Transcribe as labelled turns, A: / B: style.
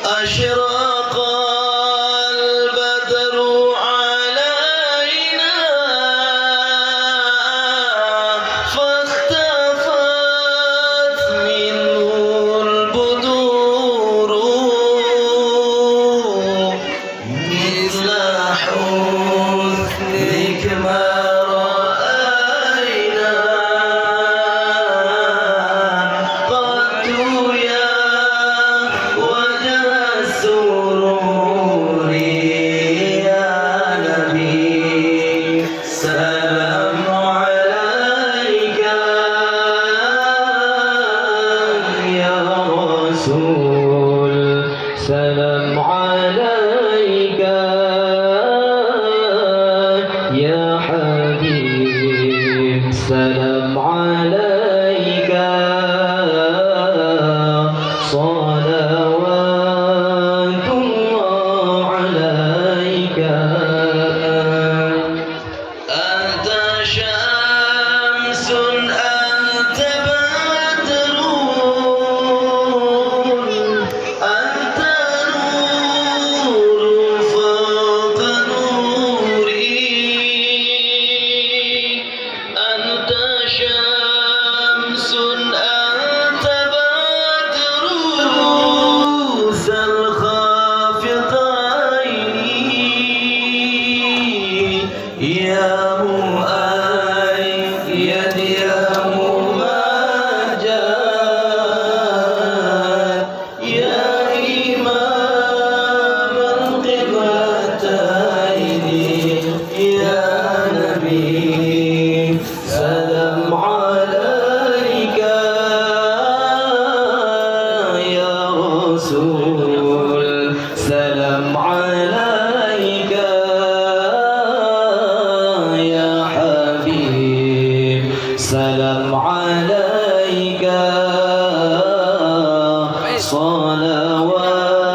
A: أشرق البدر علينا فاختفت منه البدور مثل حسنك ما رأينا قط يا وجه السرور يا نبي سلام عليك يا رسول سلام عليك يا حبيب سلام عليك صلوات الله عليك أنت شمس أنت بدر أنت نور فوق نوري أنت شمس أنت بدر موسى الخافقين يا مؤيد يا ممجد يا إمام القبلتين يا نبي سلام عليك يا رسول سلام عليك يا حبيب سلام عليك صلوات